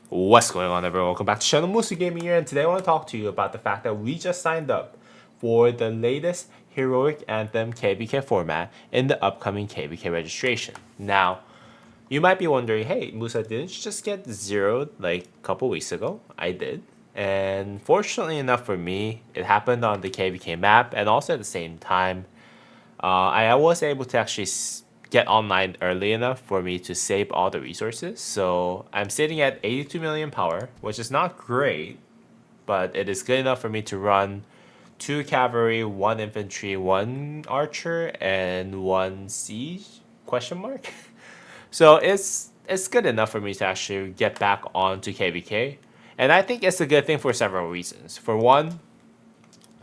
What's going on, everyone? Welcome back to Channel Musu Gaming here, and today I want to talk to you about the fact that we just signed up for the latest Heroic Anthem KvK format in the upcoming KvK registration. Now, you might be wondering, hey, Musa, didn't you just get zeroed like a couple weeks ago? I did. And fortunately enough for me, it happened on the KvK map, and also at the same time, I was able to actually get online early enough for me to save all the resources. So I'm sitting at 82 million power, which is not great, but it is good enough for me to run 2 cavalry, 1 infantry, 1 archer, and 1 siege? Question mark. So it's good enough for me to actually get back onto KvK, and I think it's a good thing for several reasons. For one,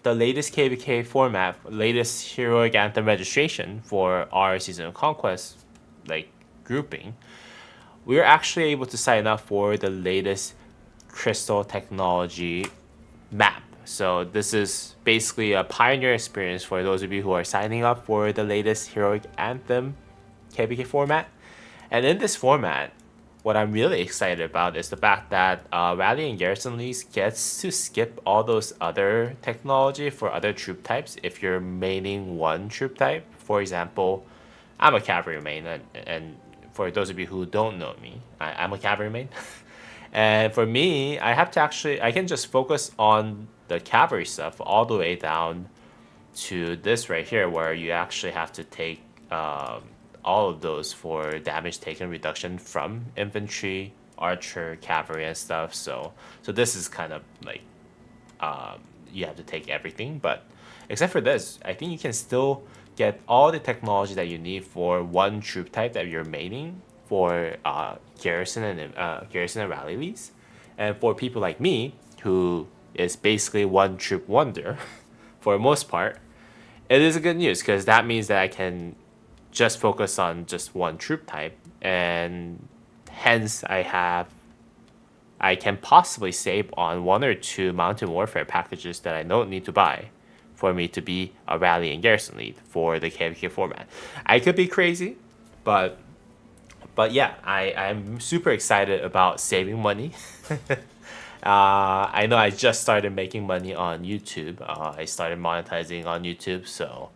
the latest KvK format, latest Heroic Anthem registration for our Season of Conquest, like grouping, we were actually able to sign up for the latest crystal technology map. So this is basically a pioneer experience for those of you who are signing up for the latest Heroic Anthem KvK format. And in this format, what I'm really excited about is the fact that Rally and Garrison Leagues gets to skip all those other technology for other troop types if you're maining one troop type. For example, I'm a cavalry main, and for those of you who don't know me, I'm a cavalry main. And for me, I can just focus on the cavalry stuff all the way down to this right here, where you actually have to take all of those for damage taken reduction from infantry, archer, cavalry, and stuff. So this is kind of like you have to take everything, but except for this, I think you can still get all the technology that you need for one troop type that you're maining for garrison and rally leads, and for people like me who is basically one troop wonder for the most part, it is a good news because that means that I can just focus on just one troop type, and hence I can possibly save on 1 or 2 mountain warfare packages that I don't need to buy for me to be a rally and garrison lead for the KvK format. I could be crazy, but yeah, I'm super excited about saving money. I know I just started making money on YouTube. I started monetizing on YouTube, so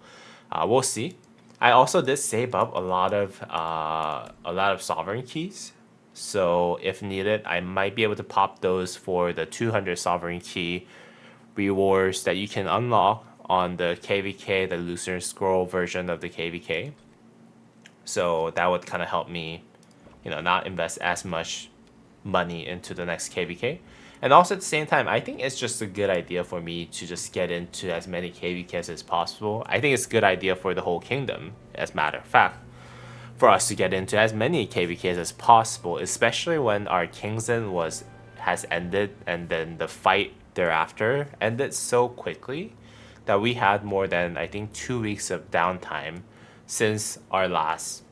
we'll see. I also did save up a lot of sovereign keys, so if needed, I might be able to pop those for the 200 sovereign key rewards that you can unlock on the KvK, the Lucifer Scroll version of the KvK. So that would kind of help me, not invest as much money into the next KvK. And also at the same time, I think it's just a good idea for me to just get into as many KvKs as possible. I think it's a good idea for the whole kingdom, as a matter of fact, for us to get into as many KvKs as possible, especially when our Kingsden has ended and then the fight thereafter ended so quickly that we had more than, I think, 2 weeks of downtime since our last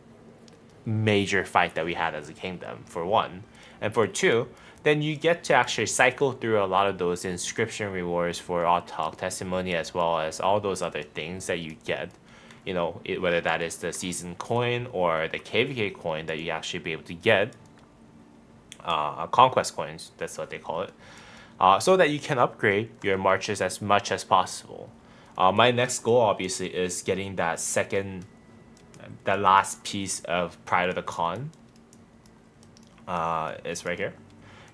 major fight that we had as a kingdom, for one. And for two, then you get to actually cycle through a lot of those inscription rewards for Autalk Testimony, as well as all those other things that you get, whether that is the season coin or the KvK coin that you actually be able to get, conquest coins, that's what they call it, so that you can upgrade your marches as much as possible. My next goal obviously is getting that last piece of Pride of the Khan. It's right here.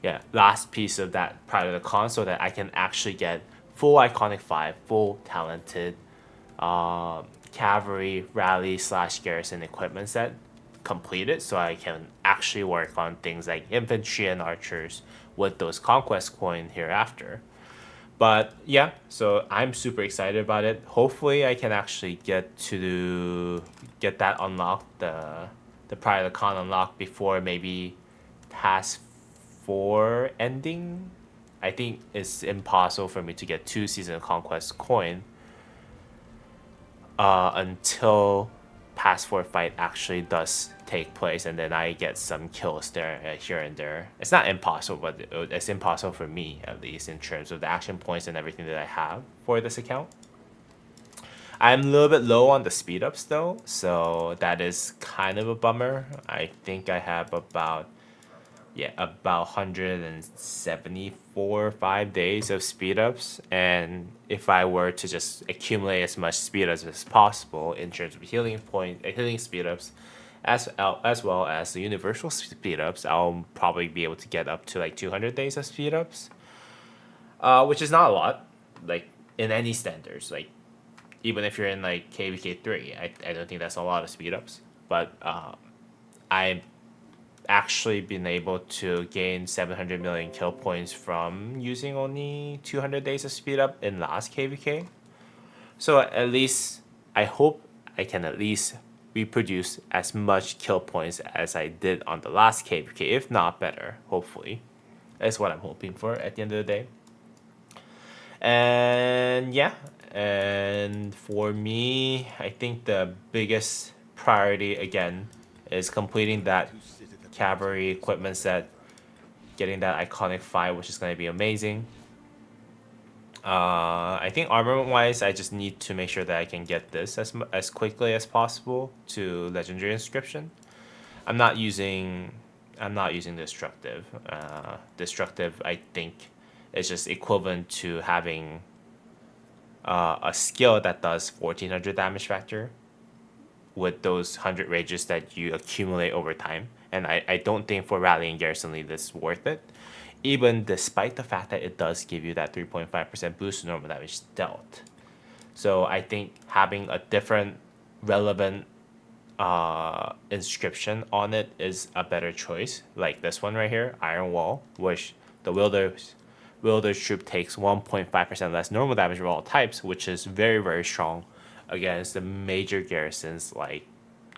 Yeah, last piece of that Pride of the Khan, so that I can actually get full Iconic 5, full talented cavalry, rally / garrison equipment set completed, so I can actually work on things like infantry and archers with those conquest coin hereafter. But yeah, so I'm super excited about it. Hopefully I can actually get that unlocked, the Pride of the Khan unlocked before maybe task 4 ending. I think it's impossible for me to get 2 Season of Conquest coin until Pass 4 fight actually does take place, and then I get some kills there, here and there. It's not impossible, but it's impossible for me, at least, in terms of the action points and everything that I have for this account. I'm a little bit low on the speed ups though, so that is kind of a bummer. I think I have about yeah, about 174 5 days of speed ups. And if I were to just accumulate as much speed ups as possible in terms of healing speed ups, as well as the universal speed ups, I'll probably be able to get up to like 200 days of speed ups, which is not a lot, like in any standards. Like even if you're in like KvK 3, I don't think that's a lot of speed ups. But I actually been able to gain 700 million kill points from using only 200 days of speed up in last KvK. So at least I hope I can at least reproduce as much kill points as I did on the last KvK, if not better, hopefully. That's what I'm hoping for at the end of the day. And yeah, and for me, I think the biggest priority again is completing that cavalry equipment set, getting that iconic 5, which is going to be amazing. I think armament wise, I just need to make sure that I can get this as quickly as possible to legendary inscription. I'm not using destructive. Destructive, I think, is just equivalent to having a skill that does 1400 damage factor with those 100 rages that you accumulate over time. And I don't think for rallying garrison lead this is worth it, even despite the fact that it does give you that 3.5% boost to normal damage dealt. So I think having a different relevant inscription on it is a better choice, like this one right here, Iron Wall, which the Wielder's troop takes 1.5% less normal damage of all types, which is very, very strong against the major garrisons like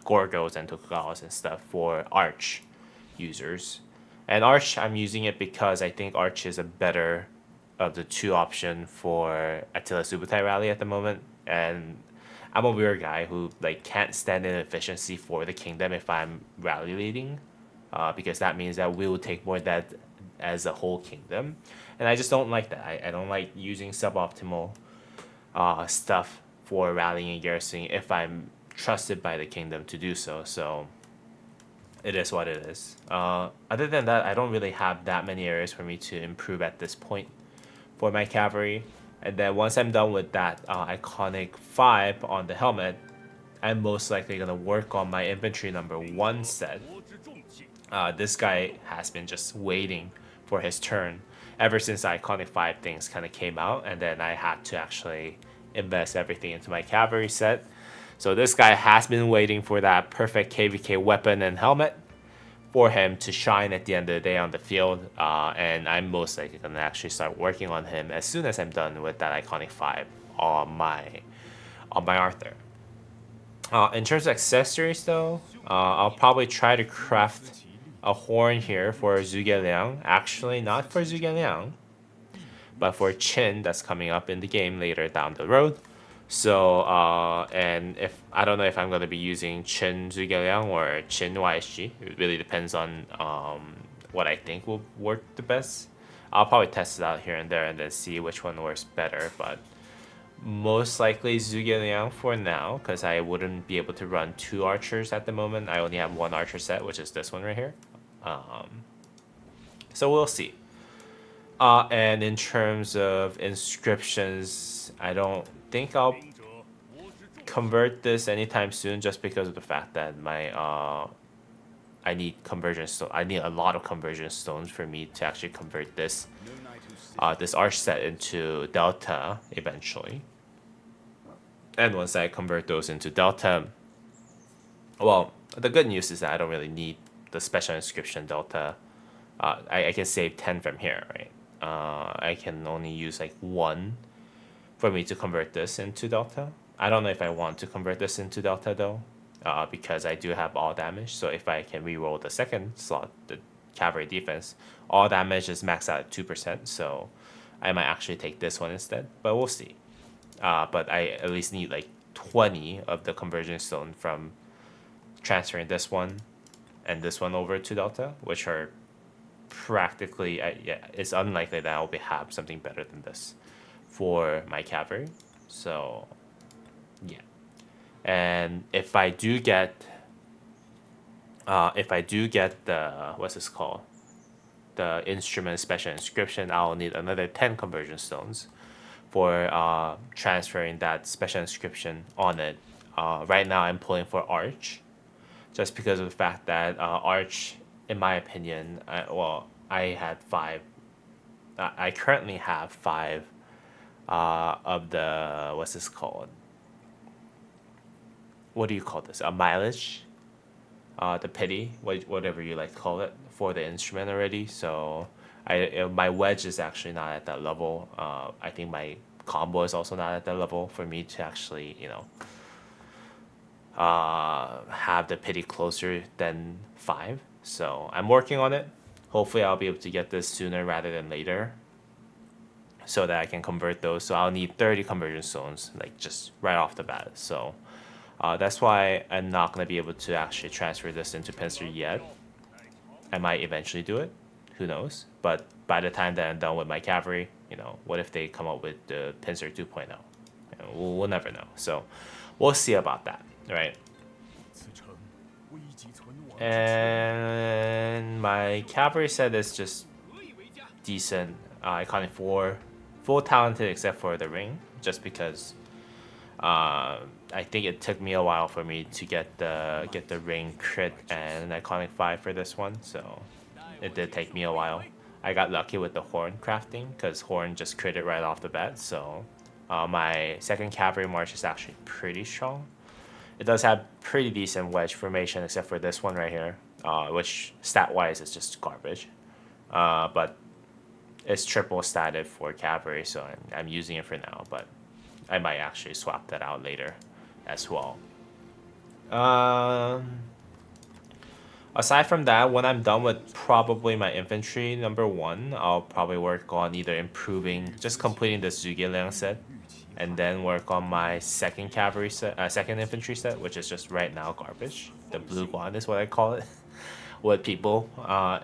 Gorgos and Tokugawas and stuff for Arch users. And Arch, I'm using it because I think Arch is a better of the two option for Attila Subutai rally at the moment. And I'm a weird guy who like can't stand inefficiency for the kingdom if I'm rally leading, because that means that we will take more dead as a whole kingdom, and I just don't like that. I don't like using suboptimal stuff for rallying and garrisoning if I'm trusted by the kingdom to do so. So it is what it is. Other than that, I don't really have that many areas for me to improve at this point for my cavalry. And then once I'm done with that iconic 5 on the helmet, I'm most likely going to work on my infantry number 1 set. This guy has been just waiting for his turn ever since the iconic 5 things kind of came out, and then I had to actually invest everything into my cavalry set. So this guy has been waiting for that perfect KvK weapon and helmet for him to shine at the end of the day on the field, and I'm most likely going to actually start working on him as soon as I'm done with that iconic 5 on my Arthur. In terms of accessories though, I'll probably try to craft a horn here for Zhuge Liang. Actually, not for Zhuge Liang, but for Qin that's coming up in the game later down the road. So, and if I don't know if I'm going to be using Qin Zhuge Liang or Qin YSG. It really depends on what I think will work the best. I'll probably test it out here and there and then see which one works better, but most likely Zhuge Liang for now, because I wouldn't be able to run 2 archers at the moment. I only have 1 archer set, which is this one right here. So we'll see. And in terms of inscriptions, I don't think I'll convert this anytime soon, just because of the fact that my I need conversion stone. I need a lot of conversion stones for me to actually convert this this arch set into delta eventually. And once I convert those into delta, well, the good news is that I don't really need the special inscription delta. I can save 10 from here, right? I can only use like 1 for me to convert this into delta. I don't know if I want to convert this into delta though, because I do have all damage. So if I can reroll the second slot, the cavalry defense, all damage is maxed out at 2%. So I might actually take this one instead, but we'll see. But I at least need like 20 of the conversion stone from transferring this one and this one over to delta, which are practically, yeah, it's unlikely that I'll have something better than this for my cavalry. So yeah, and if I do get the what's this called, the instrument special inscription, I'll need another 10 conversion stones for transferring that special inscription on it. Right now I'm pulling for Arch, just because of the fact that Arch, in my opinion, I had 5. I currently have 5 of the, what's this called? What do you call this? A mileage? The pity, whatever you like to call it, for the instrument already. So my wedge is actually not at that level. I think my combo is also not at that level for me to actually, have the pity closer than 5. So I'm working on it. Hopefully I'll be able to get this sooner rather than later, so that I can convert those. So I'll need 30 conversion stones, like just right off the bat. So that's why I'm not going to be able to actually transfer this into Pincer yet. I might eventually do it. Who knows? But by the time that I'm done with my cavalry, what if they come up with the Pincer 2.0? We'll never know. So we'll see about that, right? And my cavalry set is just decent. Iconic 4, full talented except for the ring, just because I think it took me a while for me to get the ring crit and an iconic 5 for this one, so it did take me a while. I got lucky with the horn crafting because horn just critted right off the bat, so my second cavalry march is actually pretty strong. It does have pretty decent wedge formation except for this one right here, which stat-wise is just garbage. But it's triple statted for cavalry, so I'm using it for now, but I might actually swap that out later as well. Aside from that, when I'm done with probably my infantry number 1, I'll probably work on either improving, just completing the Zhuge set, and then work on my second cavalry set, second infantry set, which is just right now garbage. The blue Guan is what I call it with people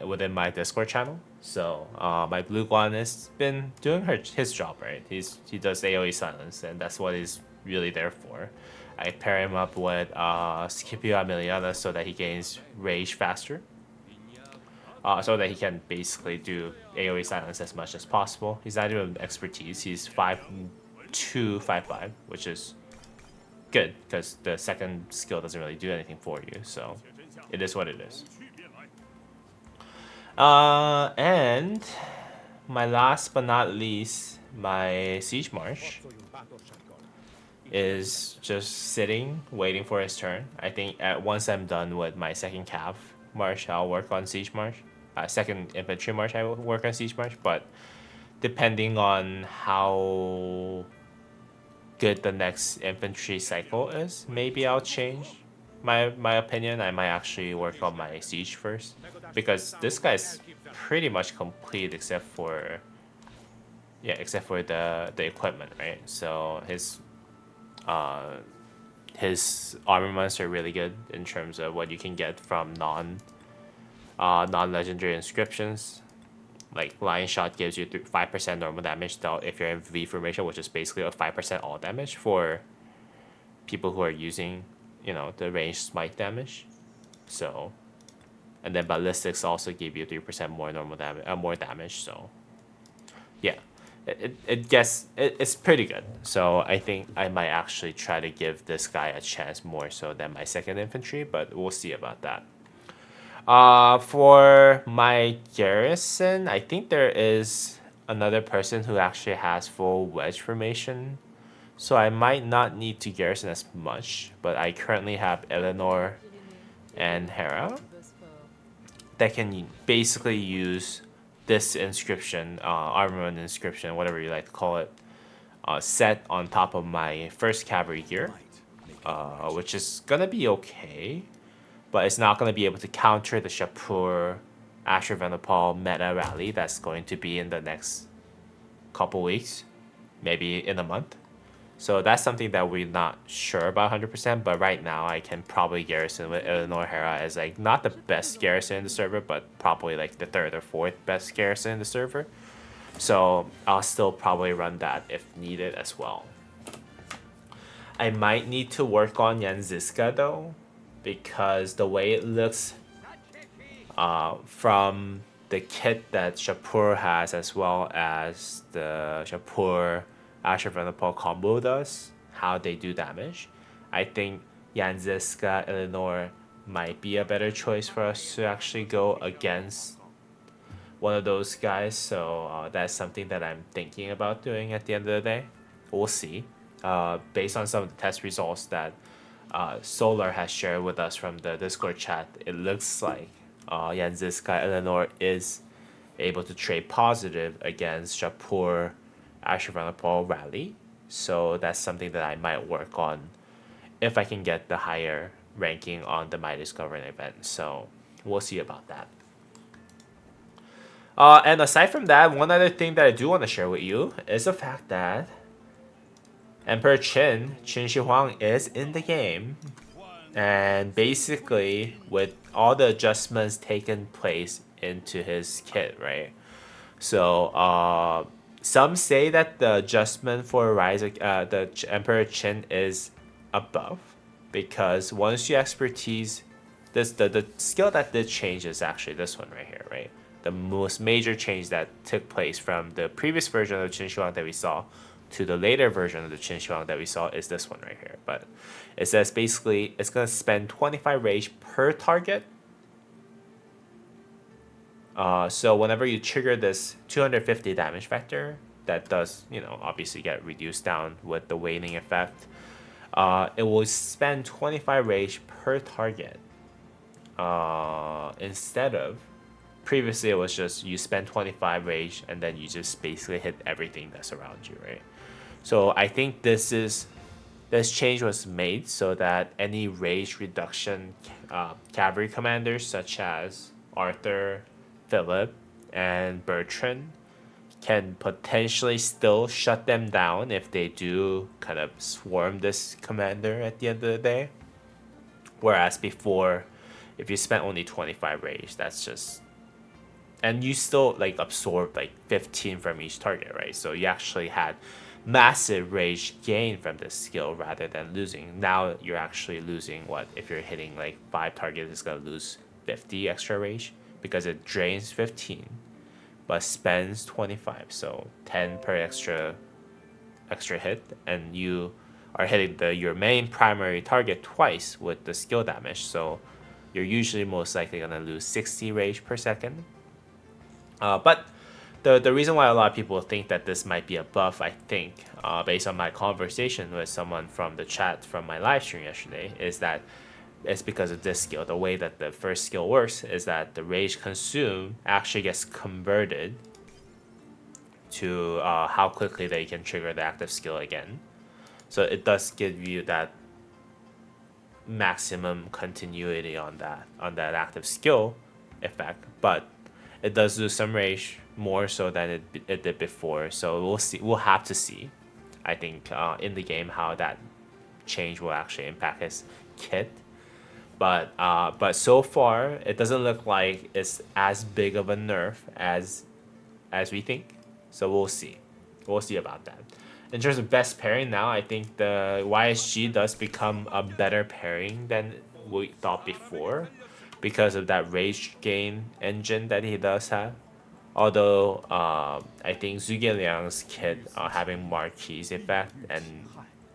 within my Discord channel. So my blue Guan has been doing his job, right? He does AoE silence, and that's what he's really there for. I pair him up with Scipio Emiliana so that he gains rage faster. So that he can basically do AoE silence as much as possible. He's not even expertise. He's 5'2", 5'5", which is good because the second skill doesn't really do anything for you. So it is what it is. And my last but not least, my Siege March is just sitting, waiting for his turn. I think once I'm done with my second Cav March, I'll work on Siege March. Second Infantry March, I will work on Siege March. But depending on how good the next infantry cycle is, maybe I'll change my opinion. I might actually work on my Siege first, because this guy's pretty much complete except for the equipment, right? So his armaments are really good in terms of what you can get from non-legendary inscriptions. Like Lion Shot gives you 5% normal damage if you're in V formation, which is basically a 5% all damage for people who are using, the ranged smite damage. So, and then ballistics also give you 3% more normal damage, more damage. So, yeah, it's pretty good. So I think I might actually try to give this guy a chance more so than my second infantry, but we'll see about that. For my garrison, I think there is another person who actually has full wedge formation, so I might not need to garrison as much, but I currently have Eleanor and Hera that can basically use this inscription, armament inscription, whatever you like to call it, set on top of my first cavalry gear, which is gonna be okay, but it's not gonna be able to counter the Shapur Ashurvanipal meta rally that's going to be in the next couple weeks, maybe in a month. So that's something that we're not sure about 100%, but right now I can probably garrison with Eleanor Hera as like not the best garrison in the server, but probably like the 3rd or 4th best garrison in the server. So I'll still probably run that if needed as well. I might need to work on Yanziska though, because the way it looks from the kit that Shapur has, as well as the Shapur Asher Paul combo does, how they do damage, I think Yanziska Eleanor might be a better choice for us to actually go against one of those guys. So that's something that I'm thinking about doing at the end of the day. We'll see. Based on some of the test results that Solar has shared with us from the Discord chat, it looks like Yanziska Eleanor is able to trade positive against Shapur Ashravanapal Rally. So that's something that I might work on if I can get the higher ranking on the My Discovery event. So we'll see about that. And aside from that, one other thing that I do want to share with you is the fact that Emperor Qin Shi Huang, is in the game. And basically, with all the adjustments taking place into his kit, right? So, some say that the adjustment for Rise, the Emperor Qin is above, because once you expertise, the skill that did change is actually this one right here, right? The most major change that took place from the previous version of Qin Shi Huang that we saw to the later version of the Qin Shi Huang that we saw is this one right here. But it says basically it's going to spend 25 rage per target. So whenever you trigger this 250 damage factor, that does, obviously get reduced down with the waning effect. It will spend 25 rage per target. Instead of previously, it was just you spend 25 rage and then you just basically hit everything that's around you, right? So I think this change was made so that any rage reduction cavalry commanders such as Arthur, Philip, and Bertrand can potentially still shut them down if they do kind of swarm this commander at the end of the day. Whereas before, if you spent only 25 rage, that's just... And you still absorb 15 from each target, right? So you actually had massive rage gain from this skill rather than losing. Now you're actually losing what? If you're hitting 5 targets, it's gonna lose 50 extra rage because it drains 15 but spends 25. So 10 per extra hit, and you are hitting your main primary target twice with the skill damage. So you're usually most likely gonna lose 60 rage per second. But the reason why a lot of people think that this might be a buff, I think, based on my conversation with someone from the chat from my live stream yesterday, is that it's because of this skill. The way that the first skill works is that the rage consumed actually gets converted to how quickly they can trigger the active skill again. So it does give you that maximum continuity on that active skill effect, but it does lose some rage more so than it did before. So we'll see. We'll have to see, I think, in the game how that change will actually impact his kit. But so far it doesn't look like it's as big of a nerf as we think. So we'll see. We'll see about that. In terms of best pairing now, I think the YSG does become a better pairing than we thought before, because of that rage gain engine that he does have. Although I think Zhuge Liang's kit having Marquis effect and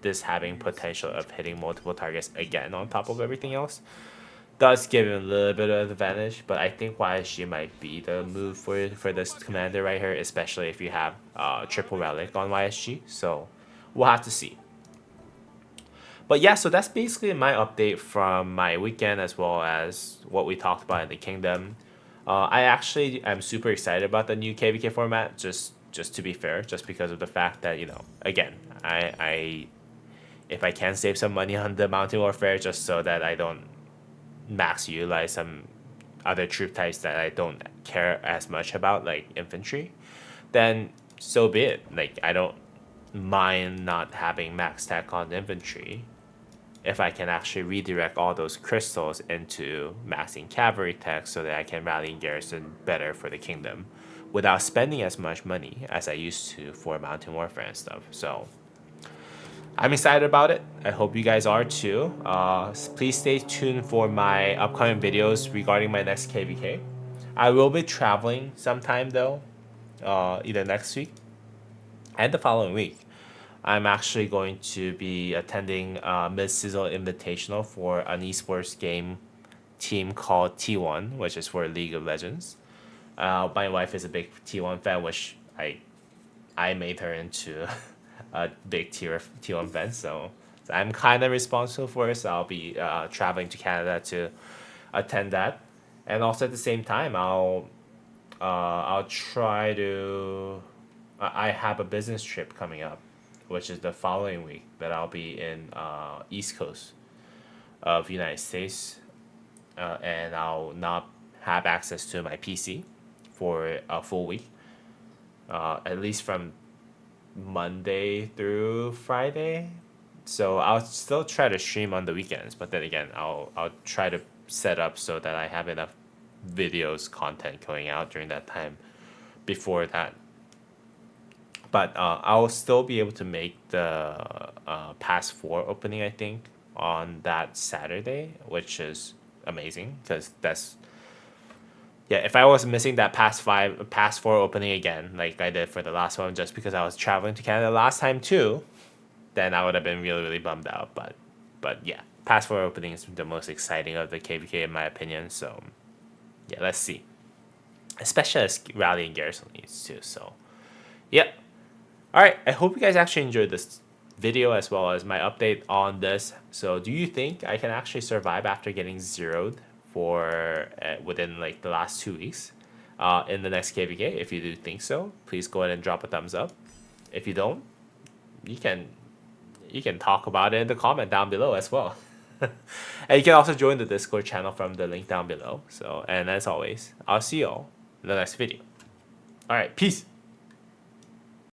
this having potential of hitting multiple targets again on top of everything else does give him a little bit of advantage. But I think YSG might be the move for this commander right here, especially if you have triple relic on YSG. So we'll have to see. But yeah, so that's basically my update from my weekend, as well as what we talked about in the kingdom. I actually am super excited about the new KvK format, just to be fair, just because of the fact that, again, I if I can save some money on the Mountain Warfare just so that I don't max utilize some other troop types that I don't care as much about, like infantry, then so be it. I don't mind not having max tech on infantry if I can actually redirect all those crystals into maxing cavalry tech so that I can rally in garrison better for the kingdom without spending as much money as I used to for Mountain Warfare and stuff. So I'm excited about it. I hope you guys are too. Please stay tuned for my upcoming videos regarding my next KvK. I will be traveling sometime though, either next week and the following week. I'm actually going to be attending mid-season invitational for an esports game team called T1, which is for League of Legends. My wife is a big T1 fan, which I made her into a big T1 fan. So I'm kind of responsible for it. So I'll be traveling to Canada to attend that, and also at the same time I'll try to. I have a business trip coming up, which is the following week that I'll be in East Coast of United States, and I'll not have access to my PC for a full week, at least from Monday through Friday. So I'll still try to stream on the weekends, but then again, I'll try to set up so that I have enough videos content going out during that time before that. But I'll still be able to make the Pass 4 opening, I think, on that Saturday, which is amazing because that's. Yeah, if I was missing that Pass 4 opening again, like I did for the last one, just because I was traveling to Canada last time too, then I would have been really, really bummed out. But yeah, Pass 4 opening is the most exciting of the KvK in my opinion. So yeah, let's see. Especially as Rally and Garrison needs too. So yeah. Alright, I hope you guys actually enjoyed this video as well as my update on this. So do you think I can actually survive after getting zeroed for within like the last 2 weeks in the next KvK? If you do think so, please go ahead and drop a thumbs up. If you don't, you can talk about it in the comment down below as well. And you can also join the Discord channel from the link down below. So, and as always, I'll see y'all in the next video. Alright, peace.